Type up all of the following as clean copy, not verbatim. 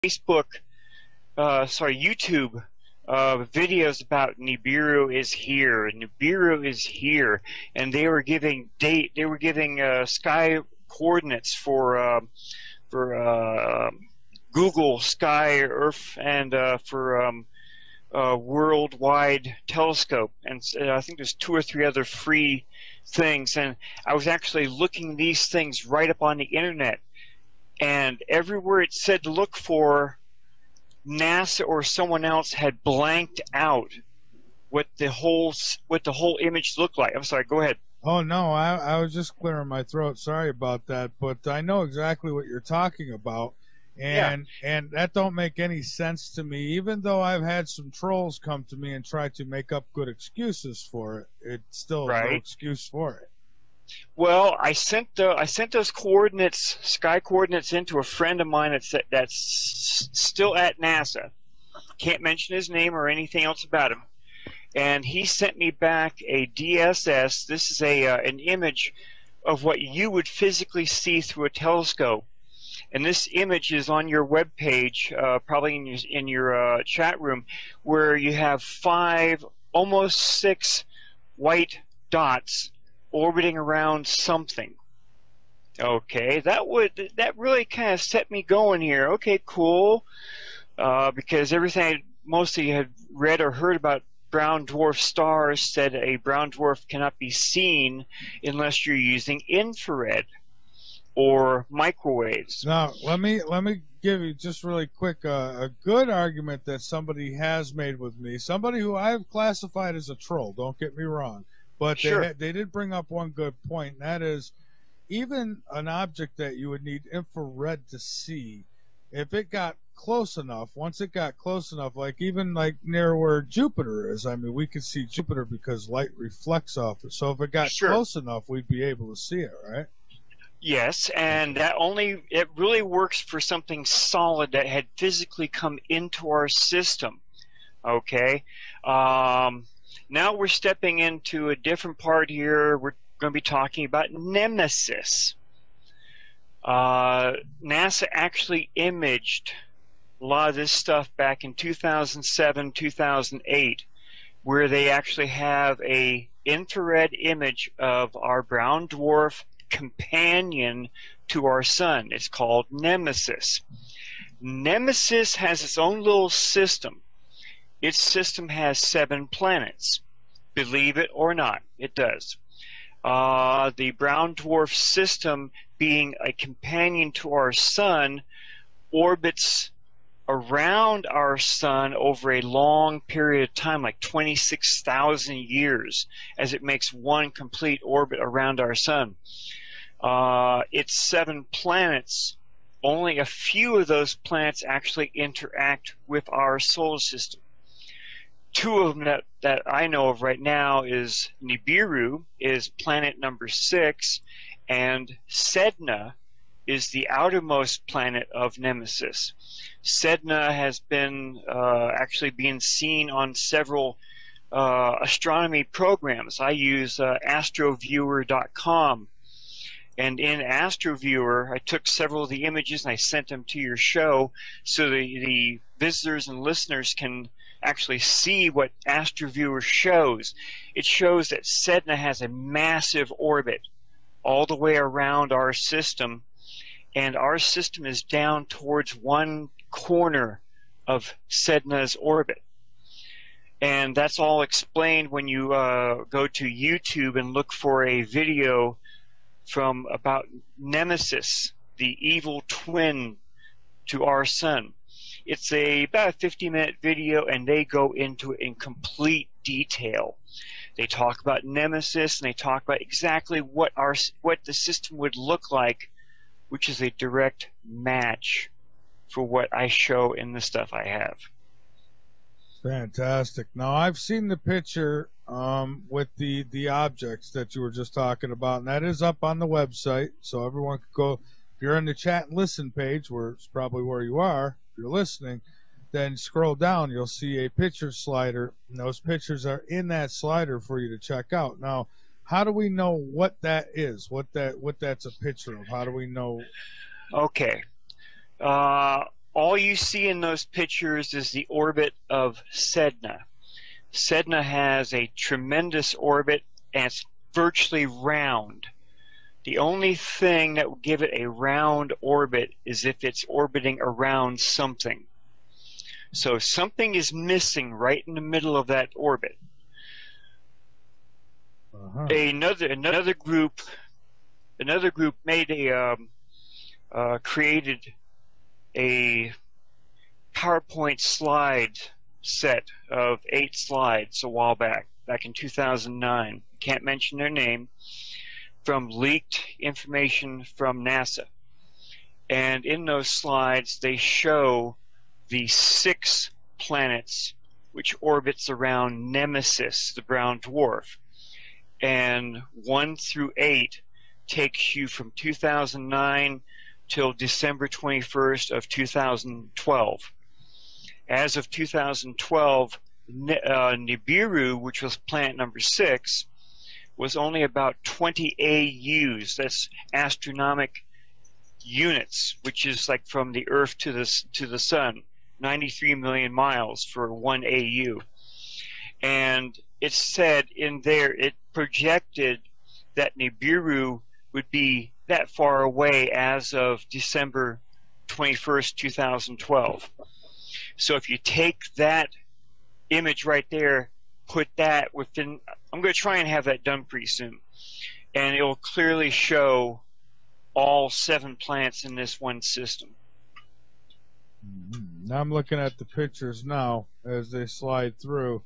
Facebook, YouTube videos about Nibiru is here. Nibiru is here, and they were giving sky coordinates for Google Sky Earth and for worldwide telescope, and I think there's 2 or 3 other free things. And I was actually looking these things right up on the internet, and everywhere it said to look for, NASA or someone else had blanked out what the whole image looked like. I'm sorry, go ahead. Oh no, I was just clearing my throat. Sorry about that, but I know exactly what you're talking about, Yeah, and that don't make any sense to me. Even though I've had some trolls come to me and try to make up good excuses for it, it's still no right. excuse for it. Well, I sent those coordinates, sky coordinates, into a friend of mine that's still at NASA. Can't mention his name or anything else about him. And he sent me back a DSS. This is an image of what you would physically see through a telescope. And this image is on your web page, probably in your chat room, where you have 5, almost 6 white dots orbiting around something. Okay, that really kind of set me going here. Okay, cool, because everything I mostly had read or heard about brown dwarf stars said a brown dwarf cannot be seen unless you're using infrared or microwaves. Now, let me give you just really quick a good argument that somebody has made with me. Somebody who I've classified as a troll. Don't get me wrong, but Sure. they did bring up one good point, and that is even an object that you would need infrared to see, if it got close enough, once it got close enough, like even like near where Jupiter is, I mean, we could see Jupiter because light reflects off it. So if it got Sure. close enough, we'd be able to see it, right? Yes, and it really works for something solid that had physically come into our system. Okay. Now we're stepping into a different part here. We're going to be talking about Nemesis. NASA actually imaged a lot of this stuff back in 2007, 2008, where they actually have a infrared image of our brown dwarf companion to our sun. It's called Nemesis. Nemesis has its own little system. Its system has 7 planets. Believe it or not, it does. The brown dwarf system, being a companion to our sun, orbits around our sun over a long period of time, like 26,000 years, as it makes one complete orbit around our sun. Its 7 planets, only a few of those planets actually interact with our solar system. 2 of them that I know of right now is Nibiru, is planet number 6, and Sedna is the outermost planet of Nemesis. Sedna has been actually being seen on several astronomy programs. I use astroviewer.com. And in AstroViewer, I took several of the images and I sent them to your show so the visitors and listeners can actually see what AstroViewer shows. It shows that Sedna has a massive orbit all the way around our system, and our system is down towards one corner of Sedna's orbit. And that's all explained when you go to YouTube and look for a video from about Nemesis, the evil twin to our sun. It's about a 50-minute video, and they go into it in complete detail. They talk about Nemesis, and they talk about exactly what the system would look like, which is a direct match for what I show in the stuff I have. Fantastic. Now I've seen the picture with the objects that you were just talking about, and that is up on the website, so everyone can go. If you're in the chat and listen page, where it's probably where you are, if you're listening, then scroll down. You'll see a picture slider, and those pictures are in that slider for you to check out. Now, how do we know what that is? What that's a picture of? How do we know? Okay. all you see in those pictures is the orbit of Sedna. Sedna has a tremendous orbit, and it's virtually round. The only thing that will give it a round orbit is if it's orbiting around something. So something is missing right in the middle of that orbit. Another group made created a PowerPoint slide set of 8 slides a while back in 2009. Can't mention their name, from leaked information from NASA. And in those slides, they show the 6 planets which orbits around Nemesis, the brown dwarf. And 1 through 8 takes you from 2009 till December 21st of 2012. As of 2012, Nibiru, which was planet number 6, was only about 20 AUs. That's astronomic units, which is like from the Earth to the Sun, 93 million miles for 1 AU. And it said in there, it projected that Nibiru would be that far away as of December 21st, 2012. So if you take that image right there, put that within, I'm going to try and have that done pretty soon, and it will clearly show all 7 planets in this one system. Now I'm looking at the pictures now as they slide through,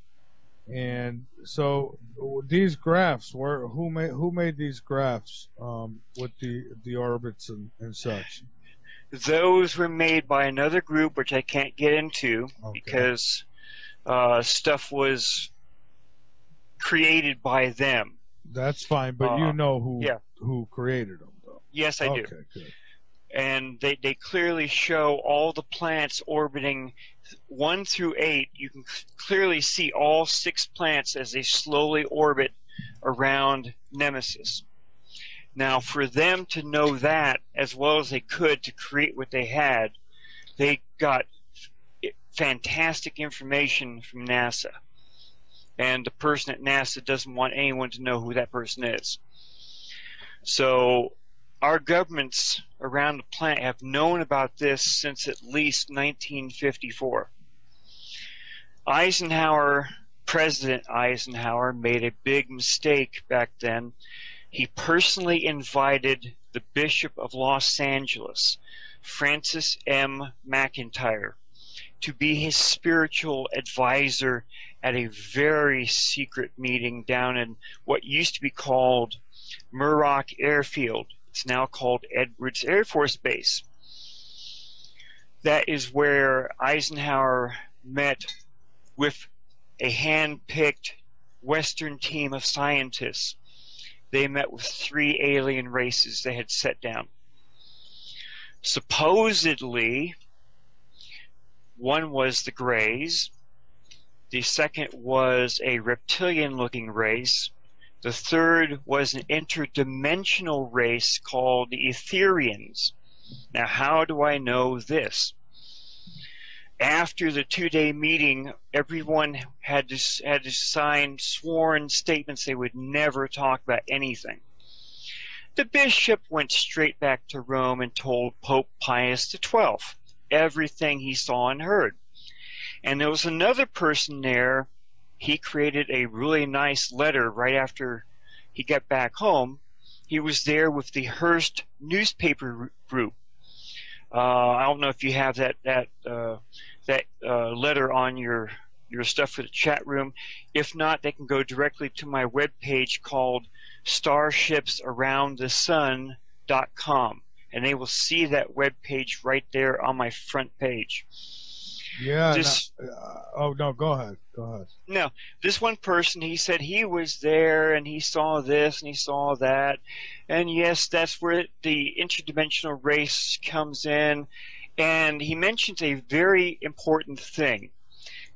and so these graphs, who made these graphs with the orbits and such? Those were made by another group, which I can't get into because stuff was created by them. That's fine, but you know who created them, though. Yes, I do. Okay, good. And they clearly show all the planets orbiting 1 through 8. You can clearly see all 6 planets as they slowly orbit around Nemesis. Now, for them to know that as well as they could to create what they had, they got fantastic information from NASA. And the person at NASA doesn't want anyone to know who that person is. So our governments around the planet have known about this since at least 1954. President Eisenhower made a big mistake back then. He personally invited the Bishop of Los Angeles, Francis M. McIntyre, to be his spiritual advisor at a very secret meeting down in what used to be called Muroc Airfield. It's now called Edwards Air Force Base. That is where Eisenhower met with a hand-picked Western team of scientists. They met with 3 alien races they had set down. Supposedly, one was the Greys, the second was a reptilian-looking race, the third was an interdimensional race called the Etherians. Now, how do I know this? After the 2-day meeting, everyone had to sign sworn statements they would never talk about anything. The bishop went straight back to Rome and told Pope Pius XII everything he saw and heard. And there was another person there. He created a really nice letter right after he got back home. He was there with the Hearst newspaper group. I don't know if you have that letter on your stuff for the chat room. If not, they can go directly to my webpage called starshipsaroundthesun.com, and they will see that webpage right there on my front page. Yeah. No, go ahead. No, this one person, he said he was there and he saw this and he saw that. And yes, that's where the interdimensional race comes in. And he mentions a very important thing.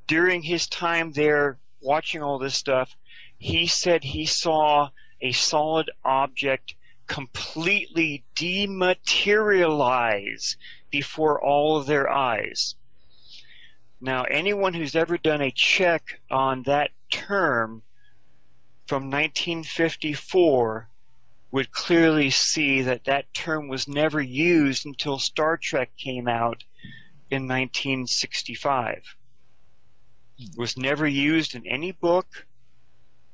During his time there watching all this stuff, he said he saw a solid object completely dematerialize before all of their eyes. Now, anyone who's ever done a check on that term from 1954 would clearly see that that term was never used until Star Trek came out in 1965. It was never used in any book,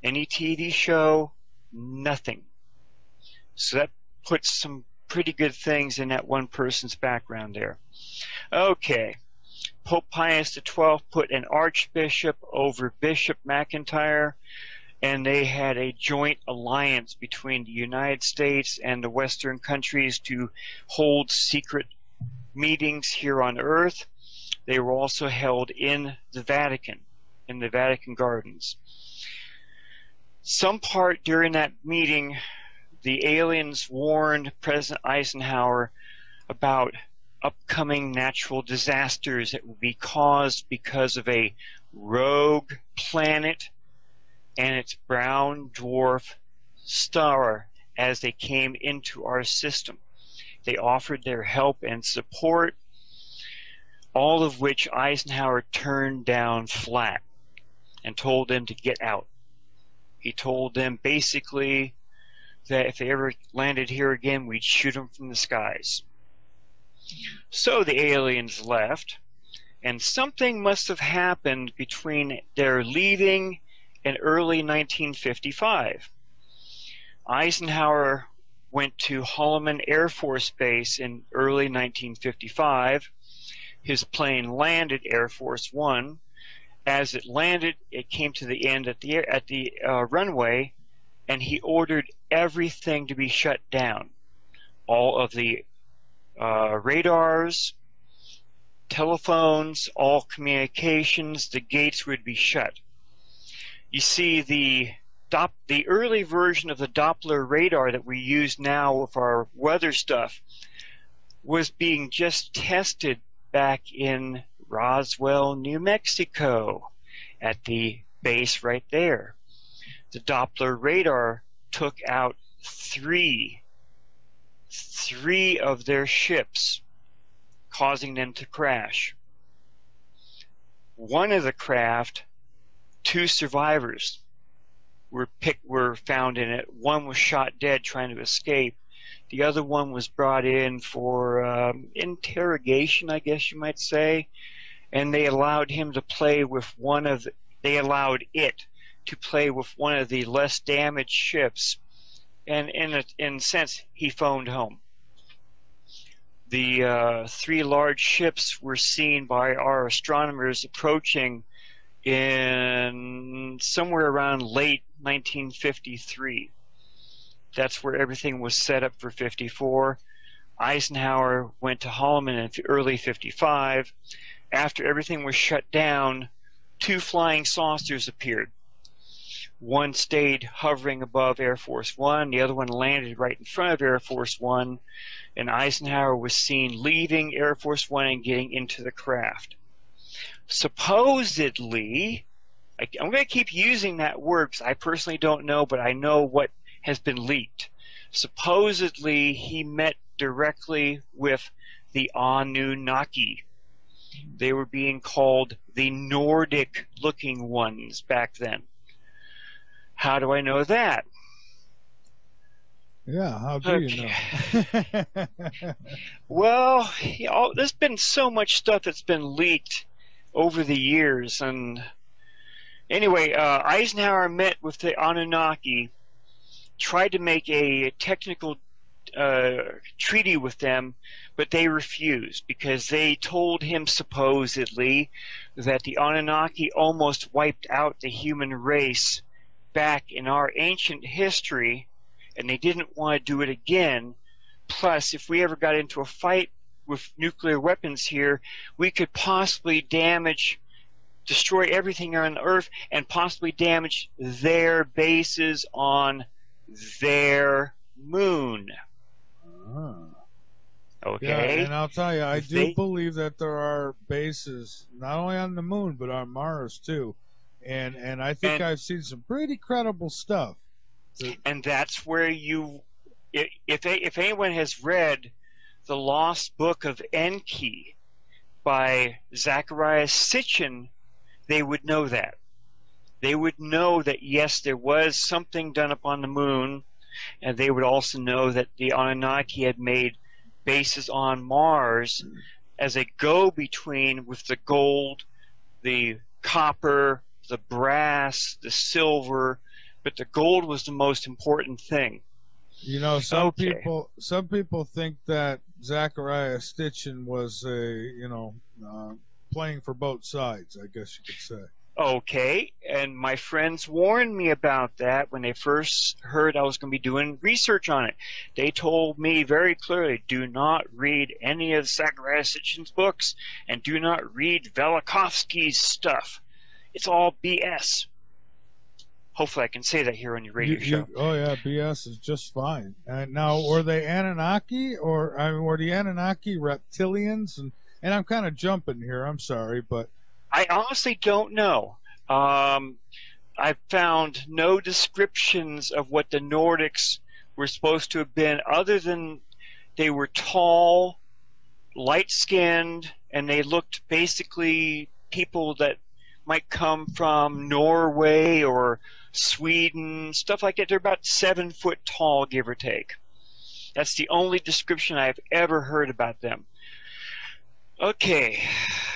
any TV show, nothing. So that puts some pretty good things in that one person's background there. Okay. Pope Pius XII put an archbishop over Bishop McIntyre, and they had a joint alliance between the United States and the Western countries to hold secret meetings here on Earth. They were also held in the Vatican Gardens. Some part during that meeting, the aliens warned President Eisenhower about upcoming natural disasters that will be caused because of a rogue planet and its brown dwarf star as they came into our system. They offered their help and support, all of which Eisenhower turned down flat and told them to get out. He told them basically that if they ever landed here again, we'd shoot them from the skies. So the aliens left, and something must have happened between their leaving and early 1955. Eisenhower went to Holloman Air Force Base in early 1955. His plane landed Air Force One. As it landed, it came to the end at the runway, and he ordered everything to be shut down. All of the radars, telephones, all communications, the gates would be shut. You see, the early version of the Doppler radar that we use now with our weather stuff was being just tested back in Roswell, New Mexico, at the base right there. The Doppler radar took out three of their ships, causing them to crash. One of the craft, 2 survivors were found in it. One was shot dead trying to escape. The other one was brought in for interrogation, I guess you might say, and they allowed him to play with they allowed it to play with one of the less damaged ships, and in a sense, he phoned home. The 3 large ships were seen by our astronomers approaching in somewhere around late 1953. That's where everything was set up for 54. Eisenhower went to Holloman in early 55. After everything was shut down, 2 flying saucers appeared. One stayed hovering above Air Force One. The other one landed right in front of Air Force One, and Eisenhower was seen leaving Air Force One and getting into the craft. Supposedly, I'm going to keep using that word because I personally don't know, but I know what has been leaked. Supposedly, he met directly with the Anunnaki. They were being called the Nordic-looking ones back then. How do I know that? Yeah, how do you know? Well, there's been so much stuff that's been leaked over the years. And anyway, Eisenhower met with the Anunnaki, tried to make a technical treaty with them, but they refused because they told him supposedly that the Anunnaki almost wiped out the human race back in our ancient history, and they didn't want to do it again. Plus, if we ever got into a fight with nuclear weapons here, we could possibly destroy everything on Earth and possibly damage their bases on their moon. Okay. Yeah, and I'll tell you, I do believe that there are bases not only on the moon but on Mars too, and I think I've seen some pretty credible stuff. And that's where if anyone has read the Lost Book of Enki by Zecharia Sitchin, they would know that. They would know that, yes, there was something done upon the moon, and they would also know that the Anunnaki had made bases on Mars as a go-between with the gold, the copper, the brass, the silver, but the gold was the most important thing. You know, some people think that Zecharia Sitchin was playing for both sides, I guess you could say. Okay, and my friends warned me about that when they first heard I was going to be doing research on it. They told me very clearly, do not read any of Zecharia Sitchin's books, and do not read Velikovsky's stuff. It's all BS. Hopefully I can say that here on your radio show. Oh yeah, BS is just fine. Now, were they Anunnaki, or were the Anunnaki reptilians? And I'm kind of jumping here, I'm sorry, but... I honestly don't know. I found no descriptions of what the Nordics were supposed to have been, other than they were tall, light-skinned, and they looked basically people that might come from Norway or Sweden, stuff like that. They're about 7 foot tall, give or take. That's the only description I've ever heard about them. Okay,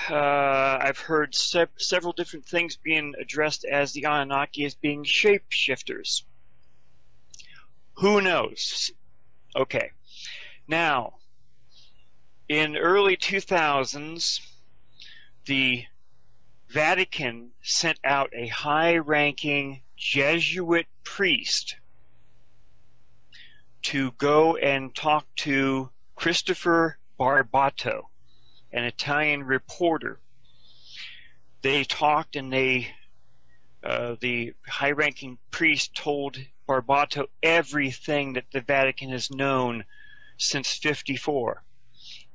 I've heard several different things being addressed as the Anunnaki as being shapeshifters. Who knows? Okay, now, in early 2000s, the Vatican sent out a high-ranking Jesuit priest to go and talk to Christopher Barbato, an Italian reporter. They talked, and the high-ranking priest told Barbato everything that the Vatican has known since '54.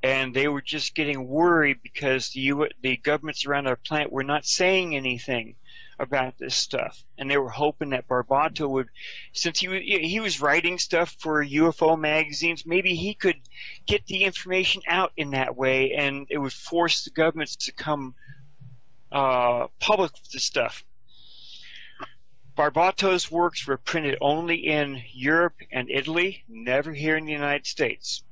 And they were just getting worried because the governments around our planet were not saying anything about this stuff. And they were hoping that Barbato would, since he was writing stuff for UFO magazines, maybe he could get the information out in that way, and it would force the governments to come public with this stuff. Barbato's works were printed only in Europe and Italy, never here in the United States.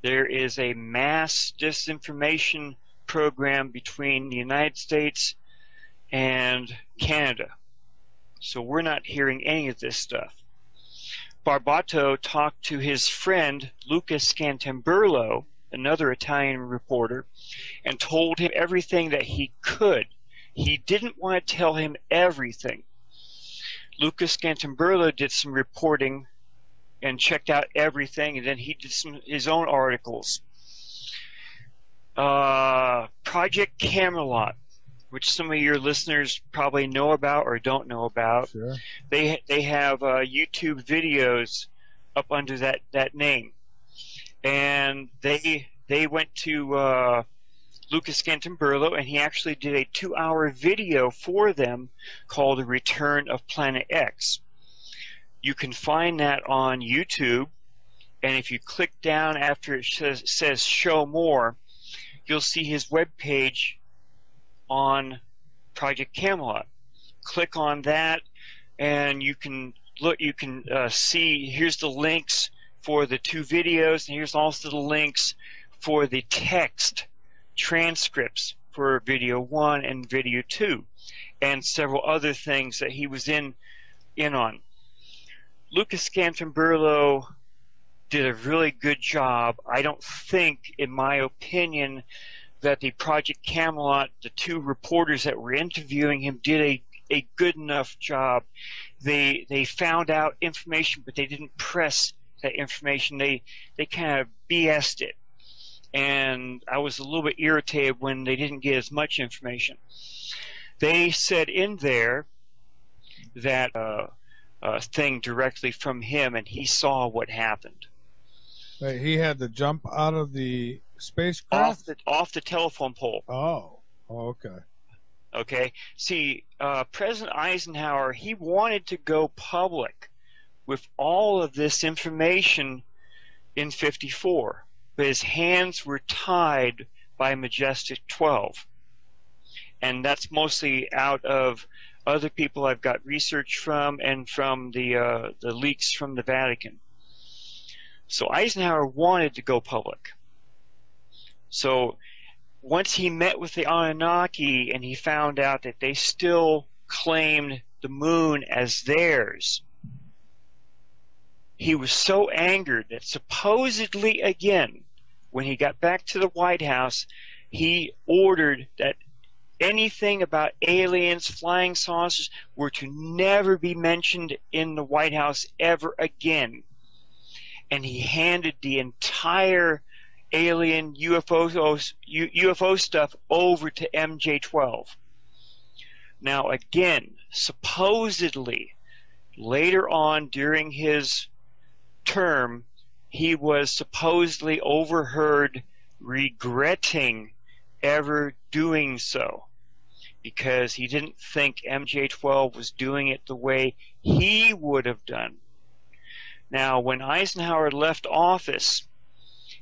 There is a mass disinformation program between the United States and Canada. So we're not hearing any of this stuff. Barbato talked to his friend Lucas Scantamburlo, another Italian reporter, and told him everything that he could. He didn't want to tell him everything. Lucas Scantamburlo did some reporting and checked out everything, and then he did his own articles. Project Camelot, which some of your listeners probably know about or don't know about. Sure. They have YouTube videos up under that name, and they went to Lucas Scantamburlo, and he actually did a 2-hour video for them called The Return of Planet X. You can find that on YouTube, and if you click down after it says Show More, you'll see his webpage on Project Camelot. Click on that, and you can look. You can see. Here's the links for the 2 videos, and here's also the links for the text transcripts for video 1 and video 2, and several other things that he was in on. Lucas Scantamburlo did a really good job. I don't think, in my opinion, that the Project Camelot, the 2 reporters that were interviewing him, did a good enough job. They found out information, but they didn't press that information. They kind of BS'd it. And I was a little bit irritated when they didn't get as much information. They said in there that thing directly from him, and he saw what happened. Wait, he had to jump out of the spacecraft? Off the telephone pole. Oh, okay. Okay. See, President Eisenhower, he wanted to go public with all of this information in '54, but his hands were tied by Majestic 12. And that's mostly out of other people I've got research from, and from the leaks from the Vatican. So Eisenhower wanted to go public. So once he met with the Anunnaki and he found out that they still claimed the moon as theirs, he was so angered that supposedly, again, when he got back to the White House, he ordered that anything about aliens, flying saucers, were to never be mentioned in the White House ever again. And he handed the entire alien UFO stuff over to MJ-12. Now again, supposedly, later on during his term, he was supposedly overheard regretting ever doing so, because he didn't think MJ-12 was doing it the way he would have done. Now, when Eisenhower left office,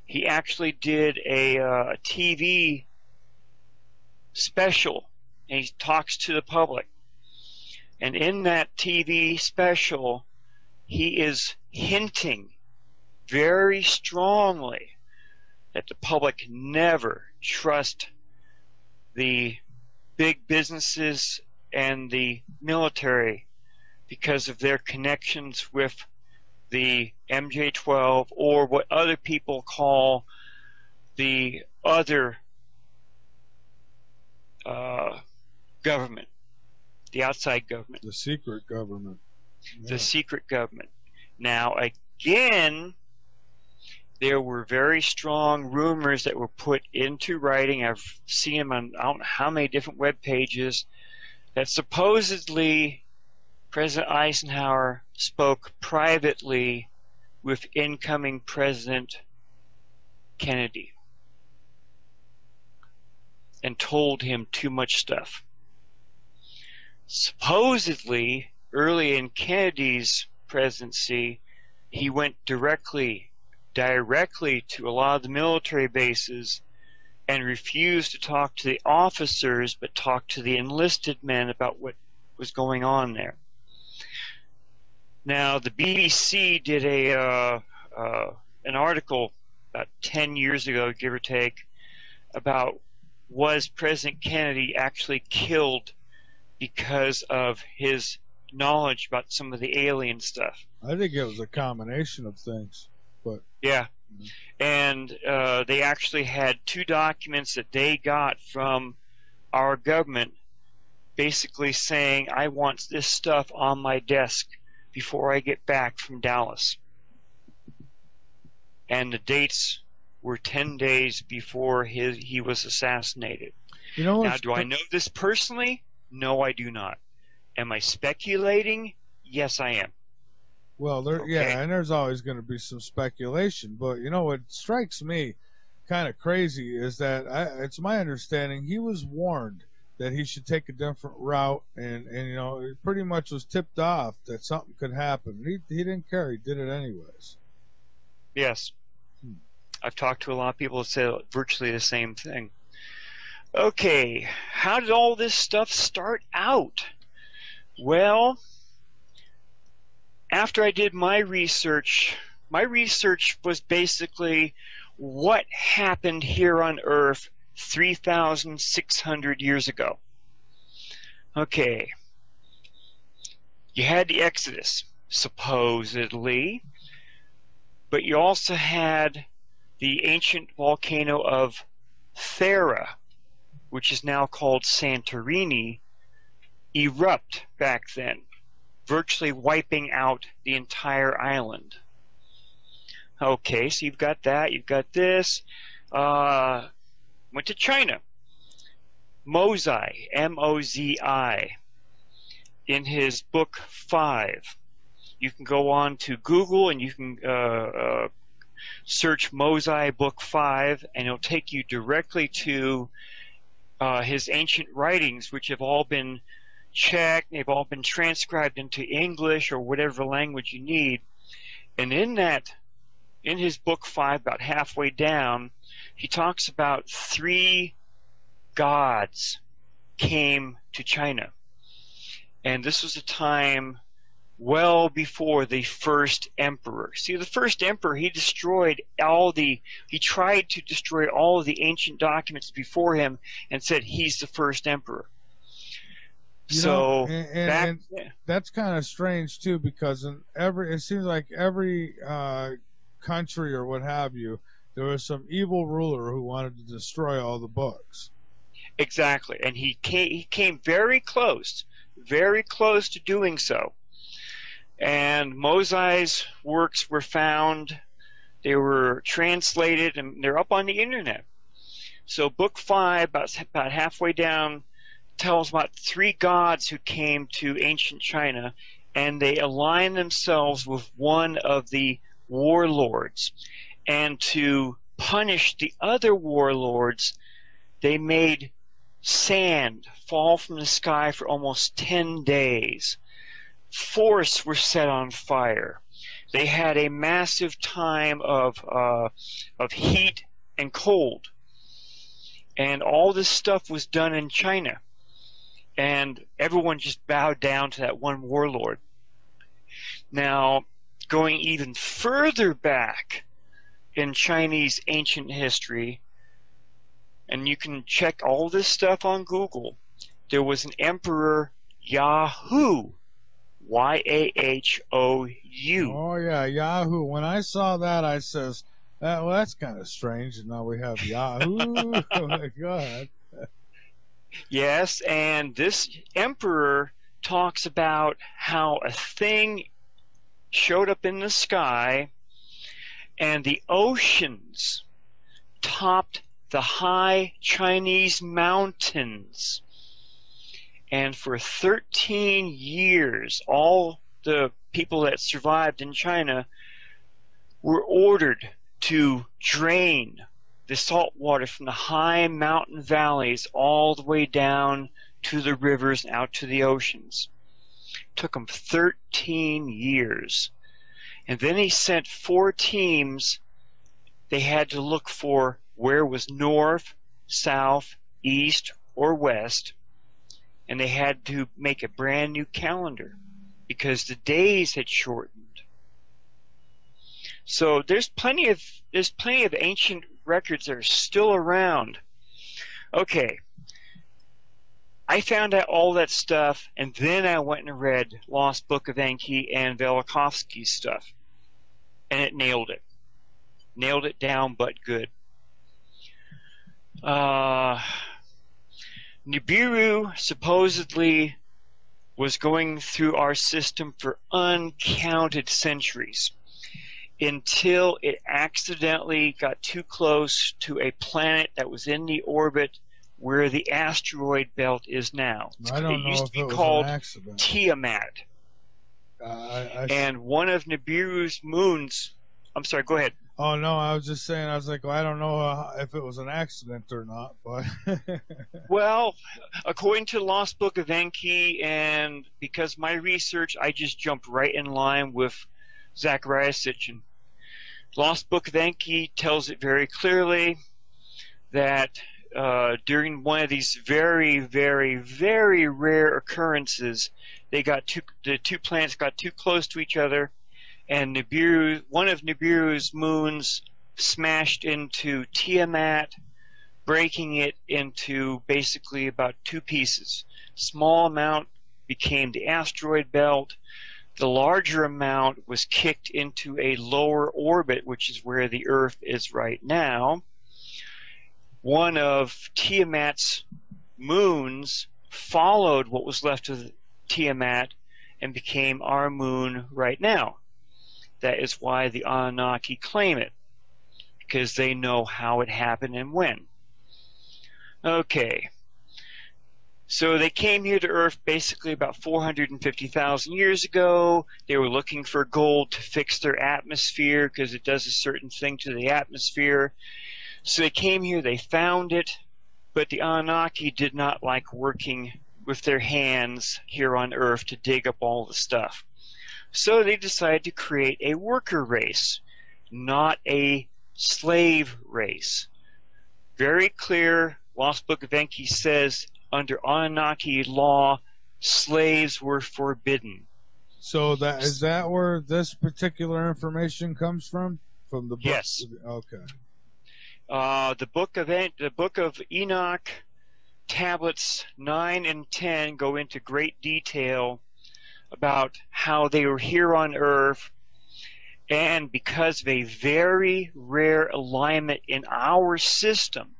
he actually did a TV special, and he talks to the public. And in that TV special, he is hinting very strongly that the public never trust the big businesses and the military because of their connections with the MJ-12, or what other people call the other government, the outside government. The secret government. Yeah. The secret government. Now, again, there were very strong rumors that were put into writing. I've seen them on I don't know how many different web pages, that supposedly President Eisenhower spoke privately with incoming President Kennedy and told him too much stuff. Supposedly, early in Kennedy's presidency, he went directly to a lot of the military bases and refused to talk to the officers, but talked to the enlisted men about what was going on there. Now, the BBC did an article about 10 years ago, give or take, about was President Kennedy actually killed because of his knowledge about some of the alien stuff. I think it was a combination of things, but yeah. And they actually had 2 documents that they got from our government basically saying, I want this stuff on my desk before I get back from Dallas. And the dates were 10 days before he was assassinated. You know, now, do I know this personally? No, I do not. Am I speculating? Yes, I am. Well, yeah, and there's always going to be some speculation, but you know what strikes me kind of crazy is that it's my understanding he was warned that he should take a different route, and you know, it pretty much was tipped off that something could happen. He didn't care. He did it anyways. Yes. I've talked to a lot of people that say virtually the same thing. Okay, how did all this stuff start out? Well, after I did my research was basically what happened here on Earth 3,600 years ago. Okay, you had the Exodus, supposedly, but you also had the ancient volcano of Thera, which is now called Santorini, erupt back then, virtually wiping out the entire island. Okay, so you've got that, you've got this. Went to China. Mozi, M-O-Z-I, in his book 5. You can go on to Google and you can search Mozi book 5, and it'll take you directly to his ancient writings, which have all been checked, they've all been transcribed into English or whatever language you need. And in that in his book 5, about halfway down, he talks about 3 gods came to China. And this was a time well before the first emperor. See, the first emperor, he tried to destroy all of the ancient documents before him and said he's the first emperor. And that's kind of strange too, because it seems like every country or what have you, there was some evil ruler who wanted to destroy all the books. Exactly, and he came very close to doing so. And Mosai's works were found, they were translated, and they're up on the internet. So book 5, about halfway down, tells about 3 gods who came to ancient China, and they align themselves with one of the warlords. And to punish the other warlords, they made sand fall from the sky for almost 10 days. Forests were set on fire. They had a massive time of heat and cold. And all this stuff was done in China. And everyone just bowed down to that one warlord. Now, going even further back in Chinese ancient history, and you can check all this stuff on Google, there was an emperor, Yahoo, Y-A-H-O-U. Oh yeah, Yahoo. When I saw that, I says, well, that's kind of strange. And now we have Yahoo. Oh my God. Yes, and this emperor talks about how a thing showed up in the sky, and the oceans topped the high Chinese mountains. And for 13 years, all the people that survived in China were ordered to drain the salt water from the high mountain valleys all the way down to the rivers and out to the oceans. It took them 13 years. And then he sent 4 teams. They had to look for where was north, south, east, or west. And they had to make a brand new calendar because the days had shortened. So there's plenty of ancient records that are still around. Okay, I found out all that stuff, and then I went and read Lost Book of Enki and Velikovsky's stuff, and it nailed it. Nailed it down, but good. Nibiru supposedly was going through our system for uncounted centuries until it accidentally got too close to a planet that was in the orbit where the asteroid belt is now. I don't know if it was called an accident. Tiamat. And one of Nibiru's moons... I'm sorry, go ahead. Oh, no, I was just saying, I was like, well, I don't know if it was an accident or not, but... Well, according to the Lost Book of Enki, and because my research, I just jumped right in line with Zecharia Sitchin. Lost Book of Enki tells it very clearly that during one of these very, very, very rare occurrences, the 2 planets got too close to each other, and Nibiru, one of Nibiru's moons smashed into Tiamat, breaking it into basically about 2 pieces. Small amount became the asteroid belt. The larger amount was kicked into a lower orbit, which is where the Earth is right now. One of Tiamat's moons followed what was left of Tiamat and became our moon right now. That is why the Anunnaki claim it, because they know how it happened and when. Okay, so they came here to Earth basically about 450,000 years ago. They were looking for gold to fix their atmosphere because it does a certain thing to the atmosphere. So they came here, they found it, but the Anunnaki did not like working with their hands here on Earth to dig up all the stuff. So they decided to create a worker race not a slave race. Very clear, Lost Book of Enki says under Anunnaki law, slaves were forbidden. So is that where this particular information comes from? From the book? Yes. Okay. The book of Enoch, tablets 9 and 10 go into great detail about how they were here on Earth, and because of a very rare alignment in our system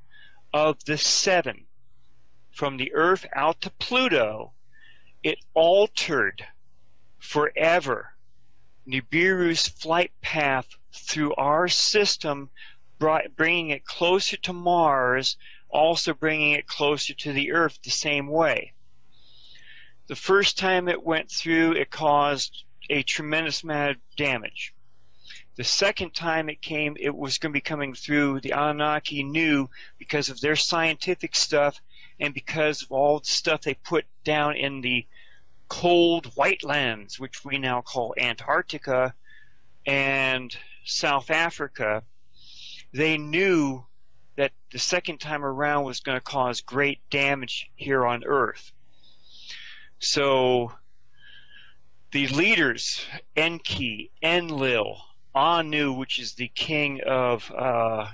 of the 7 from the Earth out to Pluto, it altered forever Nibiru's flight path through our system, bringing it closer to Mars, also bringing it closer to the Earth the same way. The first time it went through, it caused a tremendous amount of damage. The second time it came, it was going to be coming through. The Anunnaki knew, because of their scientific stuff and because of all the stuff they put down in the cold white lands, which we now call Antarctica and South Africa, they knew that the second time around was going to cause great damage here on Earth. So the leaders, Enki, Enlil, Anu, which is the king of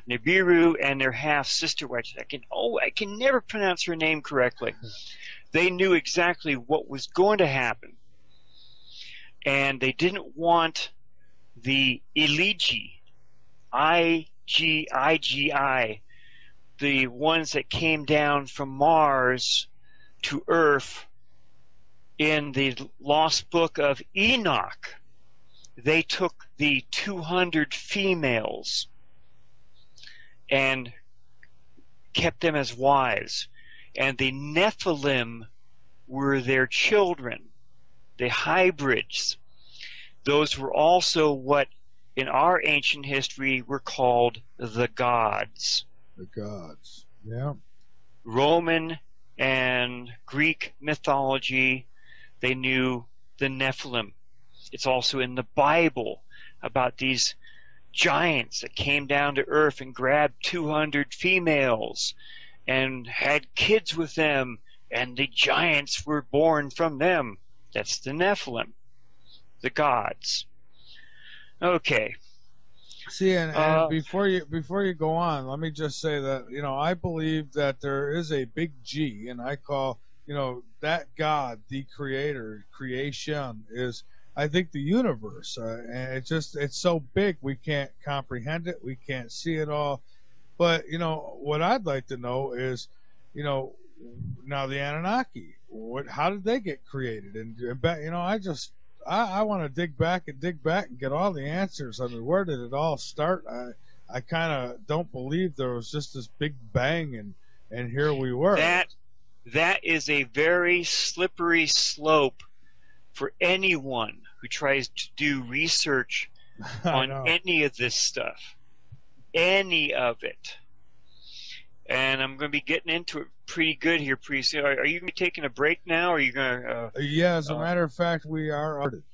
Nibiru, and their half-sister, which I can never pronounce her name correctly. They knew exactly what was going to happen, and they didn't want the Iligi, I-G-I-G-I, the ones that came down from Mars to Earth in the Lost Book of Enoch. They took the 200 females and kept them as wives. And the Nephilim were their children, the hybrids. Those were also what in our ancient history were called the gods. The gods, yeah. Roman and Greek mythology, they knew the Nephilim. It's also in the Bible about these giants that came down to Earth and grabbed 200 females and had kids with them, and the giants were born from them. That's the Nephilim, the gods. Okay. See, and before you go on, let me just say that I believe that there is a big G, and I call that God, the Creator, creation is, I think, the universe, and it's so big we can't comprehend it, we can't see it all. But what I'd like to know is, now the Anunnaki, how did they get created? And I want to dig back and get all the answers. I mean, where did it all start? I kind of don't believe there was just this big bang and here we were. That is a very slippery slope for anyone who tries to do research on any of this stuff. Any of it. And I'm going to be getting into it pretty good here pretty soon. Are you going to be taking a break now, or are you going to... yeah, as a matter of fact, we are artists.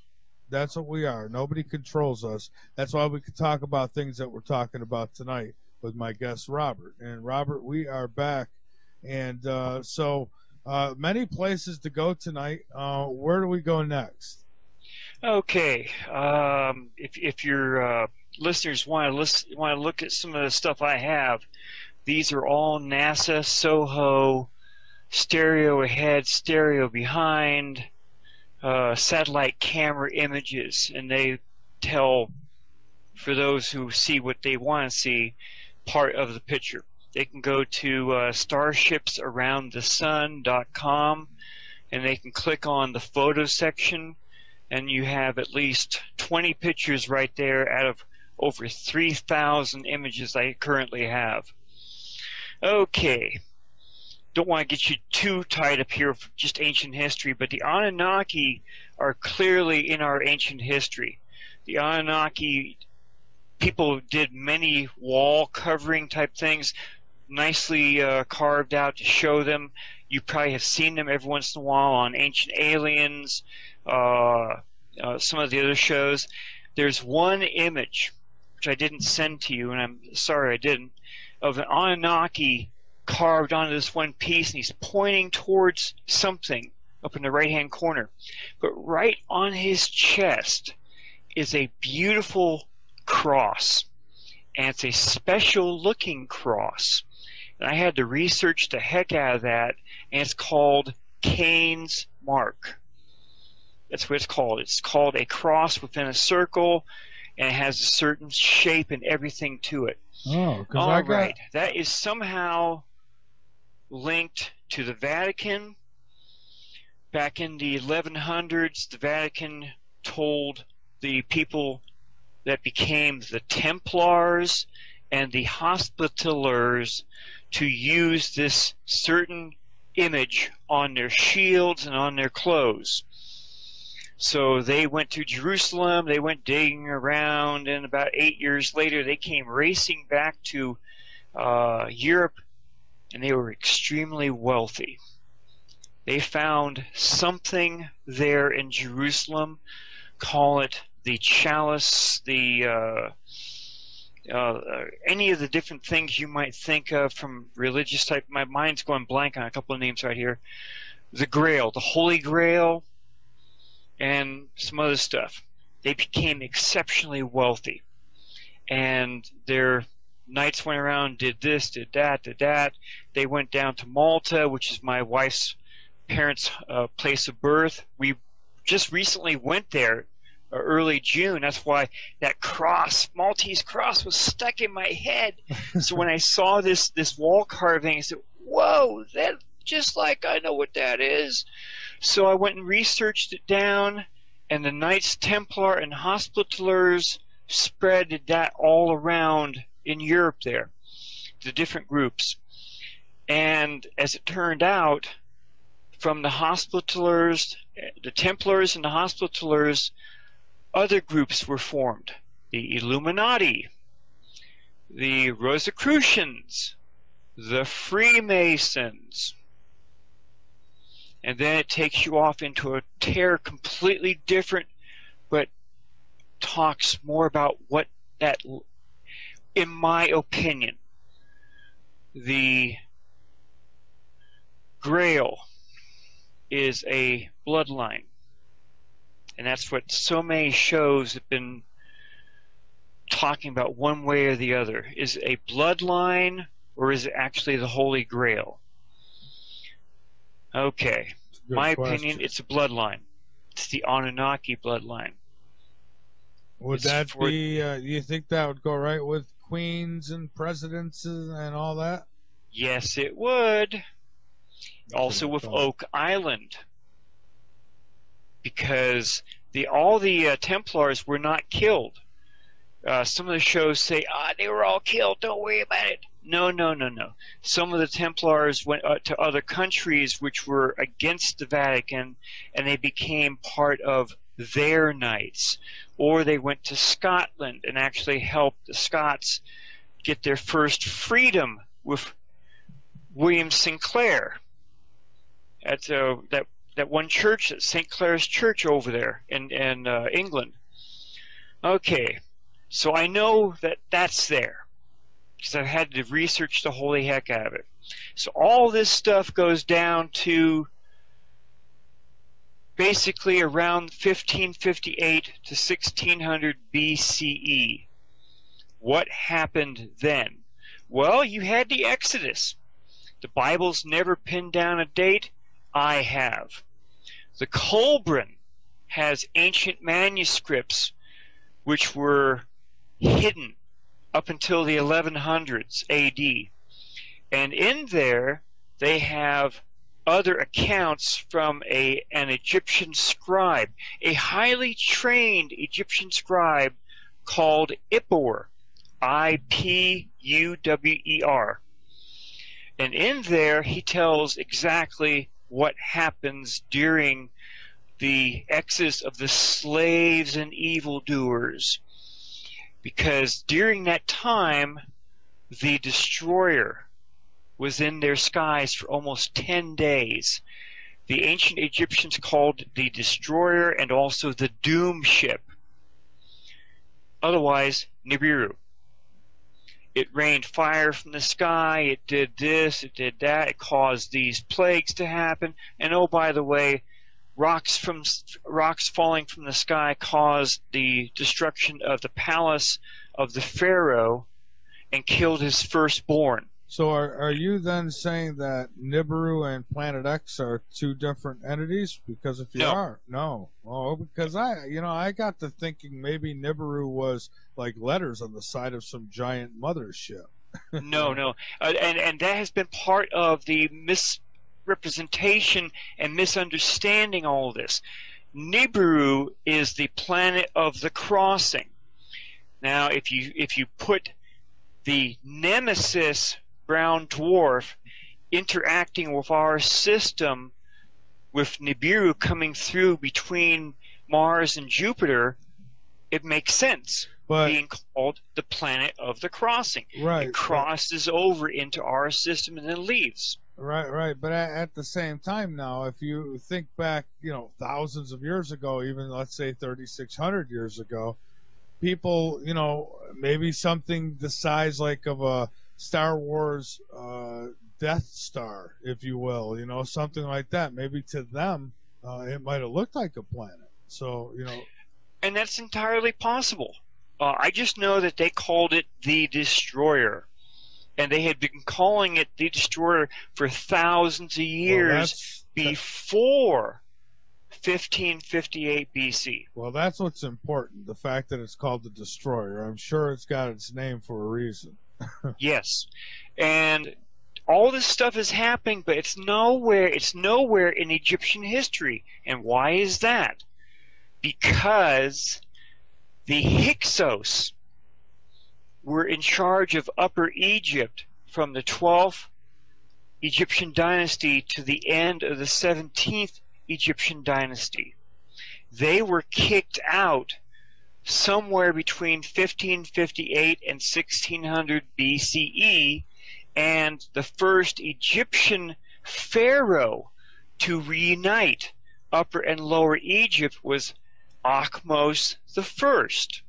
That's what we are. Nobody controls us. That's why we can talk about things that we're talking about tonight with my guest, Robert. And, Robert, we are back. And so many places to go tonight. Where do we go next? Okay. If your listeners want to look at some of the stuff I have, these are all NASA, SOHO, stereo ahead, stereo behind, satellite camera images, and they tell, for those who see what they want to see, part of the picture. They can go to starshipsaroundthesun.com, and they can click on the photo section, and you have at least 20 pictures right there out of over 3,000 images I currently have. Okay, don't want to get you too tied up here for just ancient history, but the Anunnaki are clearly in our ancient history. The Anunnaki, people did many wall covering type things, nicely carved out to show them. You probably have seen them every once in a while on Ancient Aliens, some of the other shows. There's one image which I didn't send to you, and I'm sorry I didn't, of an Anunnaki carved onto this one piece, and he's pointing towards something up in the right-hand corner. But right on his chest is a beautiful cross, and it's a special-looking cross. And I had to research the heck out of that, and it's called Cain's Mark. That's what it's called. It's called a cross within a circle, and it has a certain shape and everything to it. Oh, because All right. That is somehow linked to the Vatican. Back in the 1100s, the Vatican told the people that became the Templars and the Hospitallers to use this certain image on their shields and on their clothes. So they went to Jerusalem, they went digging around, and about 8 years later they came racing back to Europe, and they were extremely wealthy. They found something there in Jerusalem, call it the chalice, the any of the different things you might think of from religious type. My mind's going blank on a couple of names right here. The Grail, the Holy Grail, and some other stuff. They became exceptionally wealthy, and their knights went around, did this, did that, did that. They went down to Malta, which is my wife's parents' place of birth. We just recently went there early June. That's why that cross, Maltese cross, was stuck in my head. So when I saw this wall carving, I said, whoa, that just like I know what that is. So I went and researched it down, and the Knights Templar and Hospitallers spread that all around in Europe there, the different groups. And as it turned out, from the Hospitallers, the Templars and the Hospitallers, other groups were formed. The Illuminati, the Rosicrucians, the Freemasons. And then it takes you off into a tear completely different, but talks more about what that, in my opinion, the Grail is a bloodline. And that's what so many shows have been talking about one way or the other. Is it a bloodline, or is it actually the Holy Grail? Okay. My opinion, it's a bloodline. It's the Anunnaki bloodline. Would that be, you think that would go right with queens and presidents and all that? Yes, it would. Also with Oak Island. Because all the Templars were not killed. Some of the shows say, they were all killed, don't worry about it. No. Some of the Templars went to other countries which were against the Vatican, and they became part of their knights. Or they went to Scotland and actually helped the Scots get their first freedom with William Sinclair at that one church, St. Clair's Church over there in England. Okay, so I know that that's there, because I've had to research the holy heck out of it. So all this stuff goes down to basically around 1558 to 1600 BCE. What happened then? Well, you had the Exodus. The Bible's never pinned down a date. I have. The Colburn has ancient manuscripts which were hidden up until the 1100s AD. And in there, they have other accounts from an Egyptian scribe, a highly trained Egyptian scribe called Ipuwer, I-P-U-W-E-R. And in there, he tells exactly what happens during the exodus of the slaves and evildoers. Because during that time, the destroyer was in their skies for almost 10 days. The ancient Egyptians called the destroyer and also the doom ship. otherwise Nibiru. It rained fire from the sky, it did this, it did that, it caused these plagues to happen, and oh, by the way, rocks falling from the sky caused the destruction of the palace of the pharaoh and killed his firstborn. So are you then saying that Nibiru and Planet X are two different entities? Because if you are, no. Oh, because I got to thinking maybe Nibiru was like letters on the side of some giant mothership. No. And that has been part of the misrepresentation and misunderstanding all this. Nibiru is the planet of the crossing. Now, if you put the nemesis brown dwarf interacting with our system, with Nibiru coming through between Mars and Jupiter, it makes sense. Being called the planet of the crossing. Right. It crosses over into our system and then leaves. Right. But at the same time now, if you think back, thousands of years ago, even let's say 3,600 years ago, people, maybe something the size like of a Star Wars Death Star, if you will, something like that. Maybe to them, it might have looked like a planet. So, And that's entirely possible. I just know that they called it the Destroyer. And they had been calling it the Destroyer for thousands of years before 1558 BC. Well, that's what's important, the fact that it's called the Destroyer. I'm sure it's got its name for a reason. Yes. And all this stuff is happening, but it's nowhere in Egyptian history. And why is that? Because the Hyksos were in charge of Upper Egypt from the 12th Egyptian dynasty to the end of the 17th Egyptian dynasty. They were kicked out somewhere between 1558 and 1600 BCE, and the first Egyptian pharaoh to reunite Upper and Lower Egypt was Akhmos the First.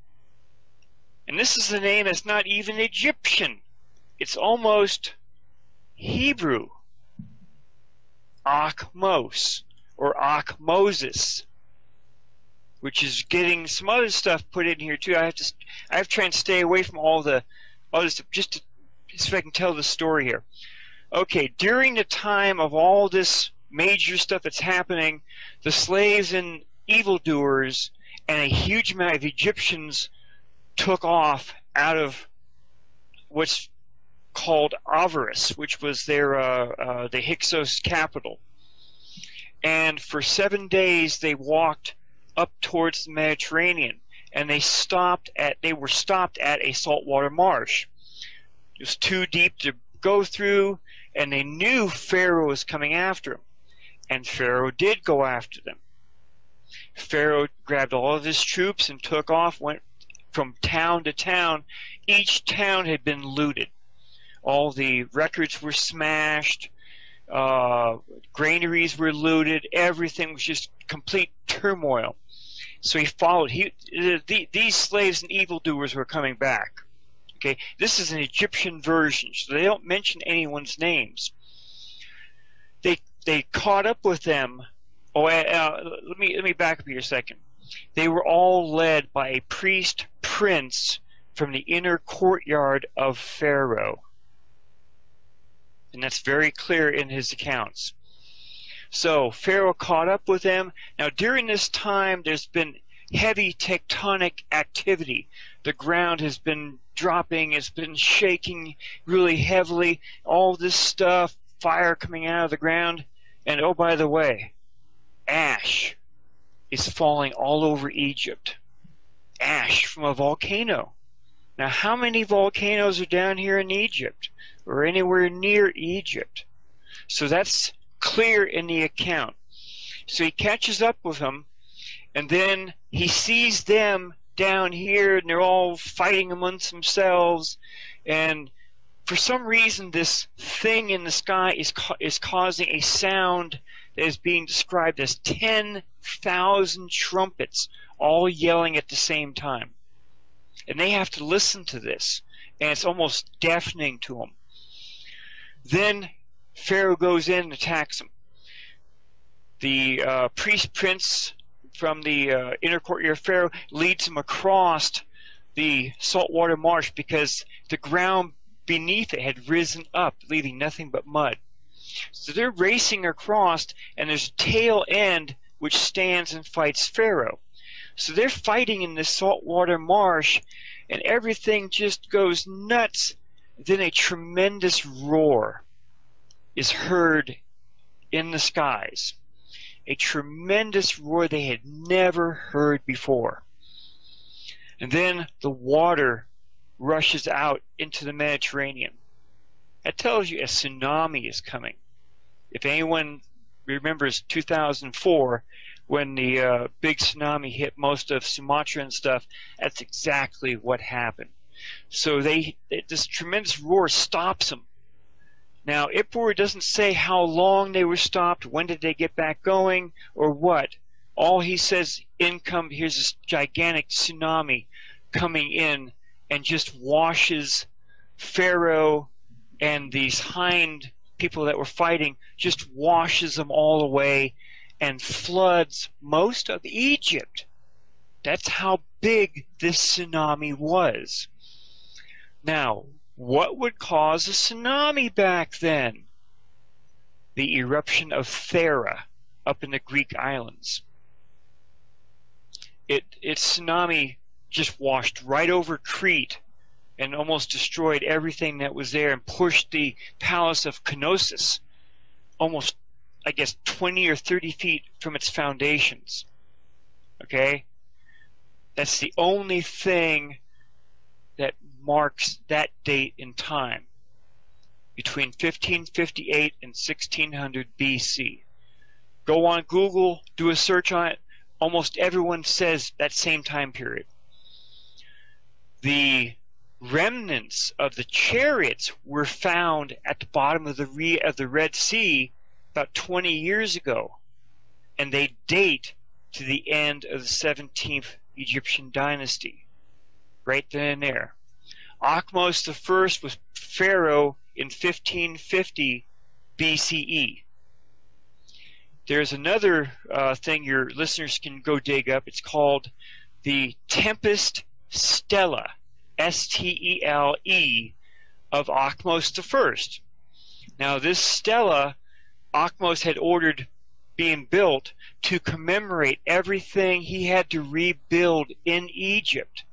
And this is a name that's not even Egyptian. It's almost Hebrew. Akhmos, or Akhmoses, which is getting some other stuff put in here too. I have to try and stay away from all this just to see if I can tell the story here. Okay, during the time of all this major stuff that's happening, the slaves and evildoers and a huge amount of Egyptians took off out of what's called Avaris, which was their the Hyksos capital. And for 7 days they walked up towards the Mediterranean, and they were stopped at a saltwater marsh. It was too deep to go through, and they knew Pharaoh was coming after them. And Pharaoh did go after them. Pharaoh grabbed all of his troops and took off, went from town to town. Each town had been looted. All the records were smashed. Granaries were looted. Everything was just complete turmoil. So he followed. These slaves and evildoers were coming back. Okay, this is an Egyptian version, so they don't mention anyone's names. They caught up with them. Let me back up here a second. They were all led by a priest prince from the inner courtyard of Pharaoh. And that's very clear in his accounts. So Pharaoh caught up with them. Now during this time there's been heavy tectonic activity. The ground has been dropping, it's been shaking really heavily, all this stuff, fire coming out of the ground, and oh, by the way, ash is falling all over Egypt. Ash from a volcano. Now how many volcanoes are down here in Egypt or anywhere near Egypt? So that's clear in the account. So he catches up with them, and then he sees them down here, and they're all fighting amongst themselves, and for some reason this thing in the sky is causing a sound that is being described as 10,000 trumpets all yelling at the same time. And they have to listen to this, and it's almost deafening to them. Then Pharaoh goes in and attacks them. The priest prince from the inner courtyard of Pharaoh leads him across the saltwater marsh because the ground beneath it had risen up, leaving nothing but mud. So they're racing across, and there's a tail end which stands and fights Pharaoh. So they're fighting in this saltwater marsh, and everything just goes nuts. Then a tremendous roar is heard in the skies. A tremendous roar they had never heard before. And then the water rushes out into the Mediterranean. That tells you a tsunami is coming. If anyone remembers 2004, when the big tsunami hit most of Sumatra and stuff, that's exactly what happened. So this tremendous roar stops them. Now, IPROR doesn't say how long they were stopped, when did they get back going, or what. All he says, here's this gigantic tsunami coming in and just washes Pharaoh and these hind people that were fighting, just washes them all away and floods most of Egypt. That's how big this tsunami was. Now, what would cause a tsunami back then? The eruption of Thera up in the Greek islands. Its tsunami just washed right over Crete and almost destroyed everything that was there and pushed the palace of Knossos almost, I guess, 20 or 30 feet from its foundations. Okay? That's the only thing that marks that date in time, between 1558 and 1600 BC. Go on Google, do a search on it. Almost everyone says that same time period. The remnants of the chariots were found at the bottom of the Red Sea about 20 years ago, and they date to the end of the 17th Egyptian dynasty, right then and there. Ahmose I was pharaoh in 1550 BCE. There's another thing your listeners can go dig up. It's called the Tempest Stela, S-T-E-L-E, of Ahmose I. Now, this stela, Ahmose had ordered being built to commemorate everything he had to rebuild in Egypt.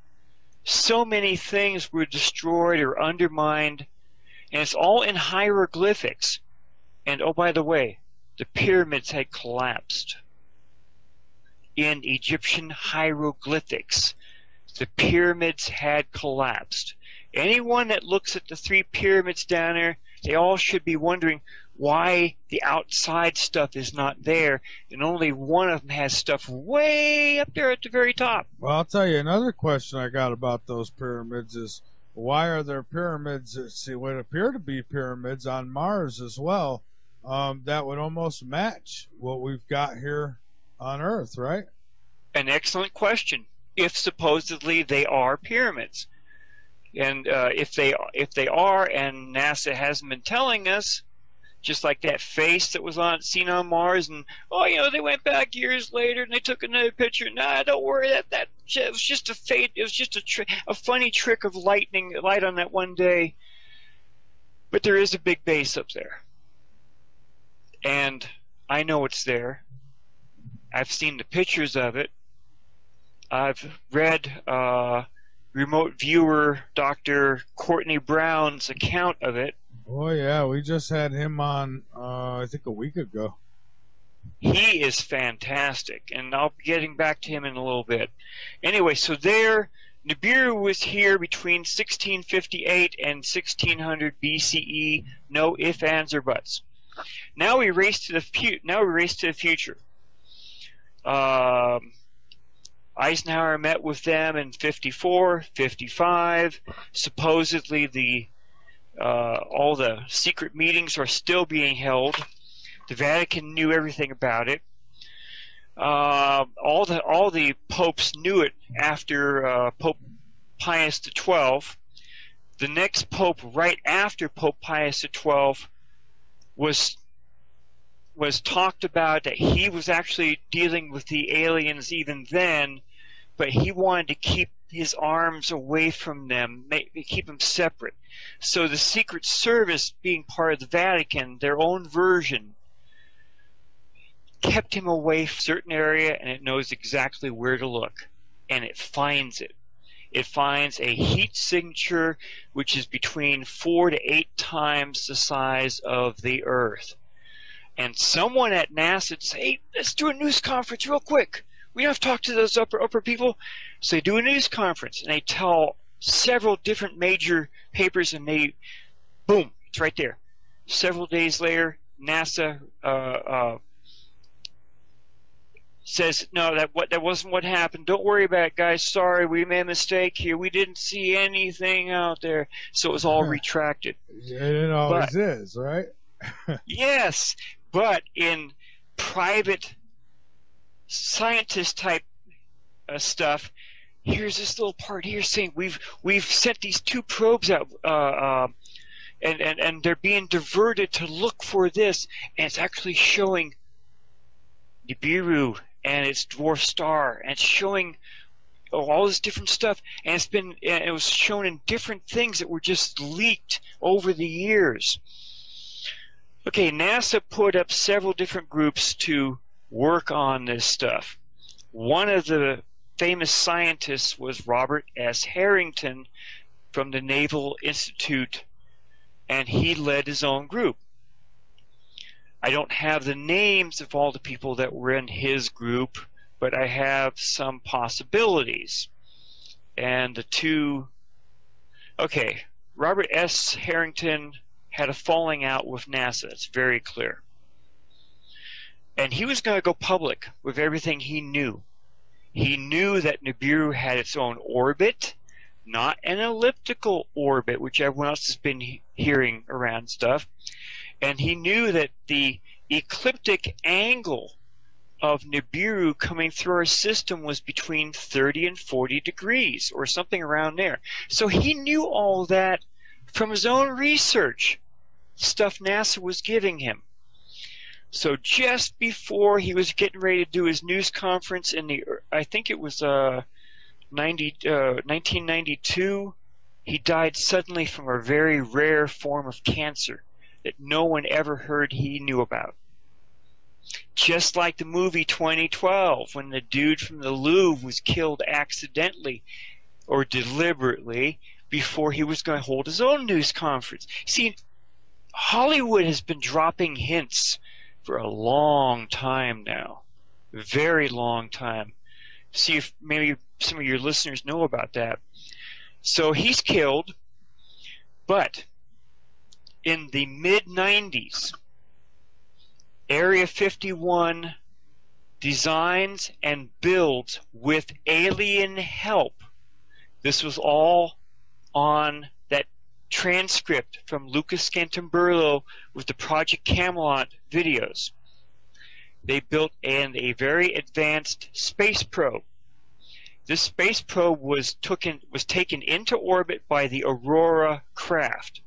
So many things were destroyed or undermined, and it's all in hieroglyphics. And oh, by the way, the pyramids had collapsed. In Egyptian hieroglyphics, the pyramids had collapsed. Anyone that looks at the 3 pyramids down there, they all should be wondering why the outside stuff is not there, and only one of them has stuff way up there at the very top. Well, I'll tell you another question I got about those pyramids is, why are there pyramids, what appear to be pyramids on Mars as well, that would almost match what we've got here on Earth, right? An excellent question. If supposedly they are pyramids. And if they are, and NASA hasn't been telling us, just like that face that was seen on Mars, and they went back years later and they took another picture. Nah, don't worry, that it was just a fate. It was just a funny trick of light on that one day. But there is a big base up there, and I know it's there. I've seen the pictures of it. I've read remote viewer Dr. Courtney Brown's account of it. Oh, yeah, we just had him on, I think a week ago. He is fantastic, and I'll be getting back to him in a little bit. Anyway, so Nibiru was here between 1658 and 1600 BCE. No ifs, ands, or buts. Now we race to the future. Eisenhower met with them in 54, 55. Supposedly all the secret meetings are still being held. The Vatican knew everything about it. All the popes knew it after Pope Pius XII. The next pope right after Pope Pius XII was talked about that he was actually dealing with the aliens even then, but he wanted to keep his arms away from them, keep them separate. So the Secret Service, being part of the Vatican, their own version, kept him away from a certain area, and it knows exactly where to look, and it finds it. It finds a heat signature which is between 4 to 8 times the size of the Earth. And someone at NASA says, hey, let's do a news conference real quick. We don't have to talk to those upper people. So they do a news conference, and they tell several different major papers, and they, boom, it's right there. Several days later, NASA says, no, that wasn't what happened. Don't worry about it, guys. Sorry, we made a mistake here. We didn't see anything out there. So it was all retracted. It always is, right? Yes, but in private scientist type stuff, here's this little part here saying we've sent these 2 probes out, and they're being diverted to look for this, and it's actually showing Nibiru and its dwarf star, and it's showing all this different stuff, and it was shown in different things that were just leaked over the years. Okay, NASA put up several different groups to work on this stuff. One of the famous scientists was Robert S. Harrington from the Naval Institute, and he led his own group. I don't have the names of all the people that were in his group, but I have some possibilities. And the 2, okay, Robert S. Harrington had a falling out with NASA. It's very clear. And he was going to go public with everything he knew. He knew that Nibiru had its own orbit, not an elliptical orbit, which everyone else has been hearing around stuff. And he knew that the ecliptic angle of Nibiru coming through our system was between 30 and 40 degrees, or something around there. So he knew all that from his own research, stuff NASA was giving him. So just before he was getting ready to do his news conference in I think it was 1992, he died suddenly from a very rare form of cancer that no one ever heard he knew about. Just like the movie 2012, when the dude from the Louvre was killed accidentally or deliberately before he was going to hold his own news conference. See, Hollywood has been dropping hints for a long time now. A very long time. See if maybe some of your listeners know about that. So he's killed, but in the mid-90s, Area 51 designs and builds with alien help. This was all on that transcript from Lucas Scantamburlo with the Project Camelot videos. They built a very advanced space probe. This space probe was taken into orbit by the Aurora craft.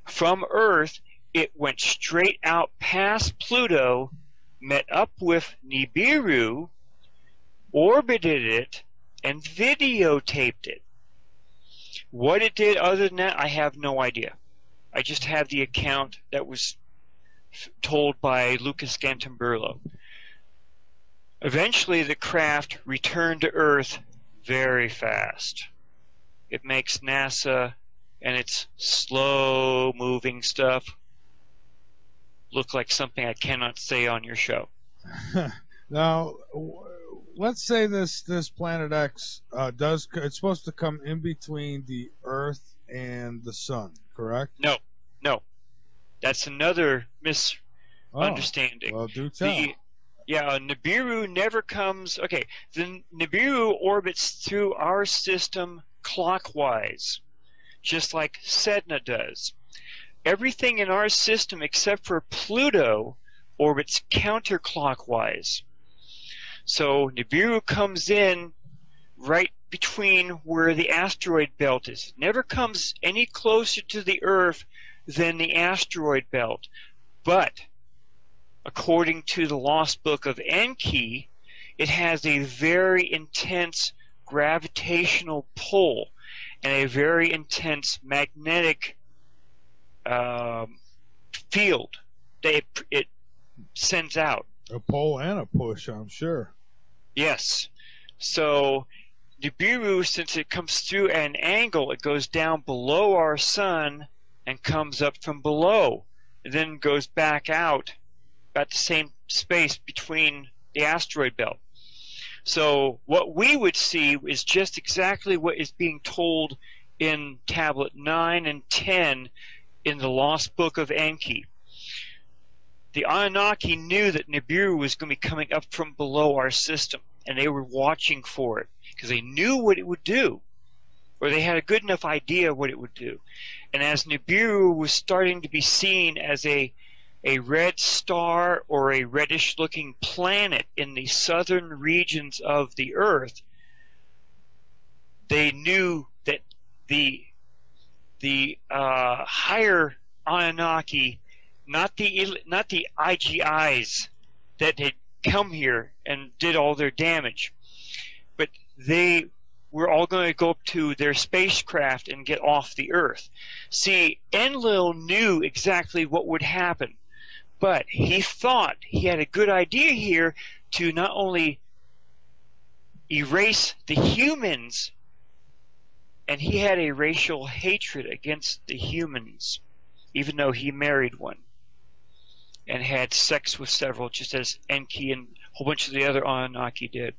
From Earth, it went straight out past Pluto, met up with Nibiru, orbited it, and videotaped it. What it did other than that, I have no idea. I just have the account that was told by Lucas Scantamburlo. Eventually, the craft returned to Earth very fast. It makes NASA and its slow-moving stuff look like something I cannot say on your show. Now, let's say this Planet X it's supposed to come in between the Earth and the Sun, correct? No. That's another misunderstanding. Well, do tell. Nibiru never comes. Okay, the Nibiru orbits through our system clockwise, just like Sedna does. Everything in our system except for Pluto orbits counterclockwise. So Nibiru comes in right between where the asteroid belt is. It never comes any closer to the Earth than the asteroid belt. But according to the Lost Book of Enki, it has a very intense gravitational pull and a very intense magnetic field that it sends out. A pull and a push, I'm sure. Yes. So Nibiru, since it comes through at an angle, it goes down below our sun and comes up from below, and then goes back out about the same space between the asteroid belt. So what we would see is just exactly what is being told in Tablet 9 and 10 in the Lost Book of Enki. The Anunnaki knew that Nibiru was going to be coming up from below our system, and they were watching for it because they knew what it would do, or they had a good enough idea what it would do. And as Nibiru was starting to be seen as a red star or a reddish-looking planet in the southern regions of the Earth, they knew that the higher Anunnaki, not the IGIs that had come here and did all their damage, but they were all going to go up to their spacecraft and get off the Earth. See, Enlil knew exactly what would happen, but he thought he had a good idea here to not only erase the humans, and he had a racial hatred against the humans, even though he married one and had sex with several, just as Enki and a whole bunch of the other Anunnaki did.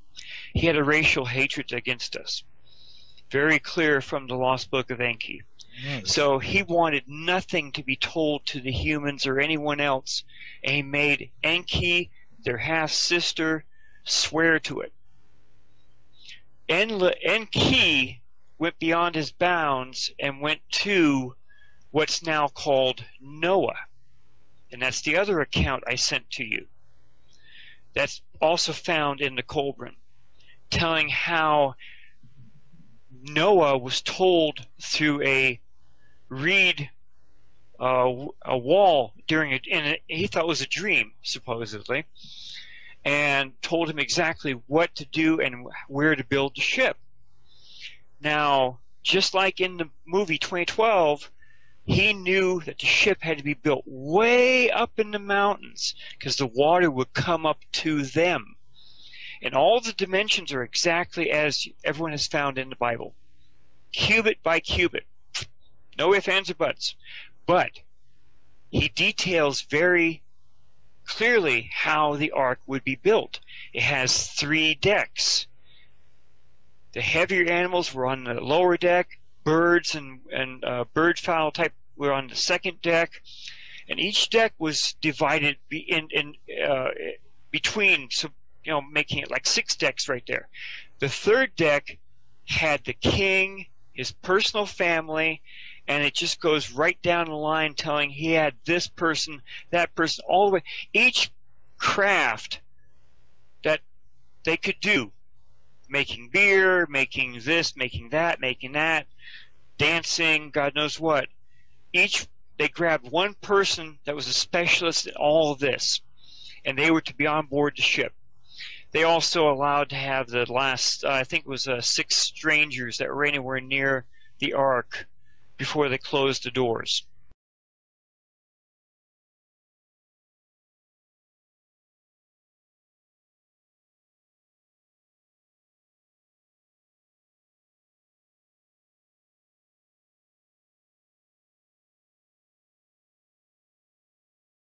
He had a racial hatred against us. Very clear from the Lost Book of Enki. Nice. So he wanted nothing to be told to the humans or anyone else, and he made Enki, their half-sister, swear to it. Enki went beyond his bounds and went to what's now called Noah. And that's the other account I sent to you. That's also found in the Kolbrin, telling how Noah was told through a reed, a wall during and he thought it was a dream, supposedly, and told him exactly what to do and where to build the ship. Now, just like in the movie 2012, he knew that the ship had to be built way up in the mountains because the water would come up to them. And all the dimensions are exactly as everyone has found in the Bible. Cubit by cubit. No ifs, ands, or buts. But he details very clearly how the ark would be built. It has 3 decks. The heavier animals were on the lower deck. Birds and bird fowl type were on the second deck. And each deck was divided between, so, making it like 6 decks right there. The third deck had the king, his personal family, and it just goes right down the line telling he had this person, that person, all the way. Each craft that they could do, making beer, making this, making that, dancing, God knows what. They grabbed one person that was a specialist in all of this, and they were to be on board the ship. They also allowed to have the last, I think it was 6 strangers that were anywhere near the ark before they closed the doors.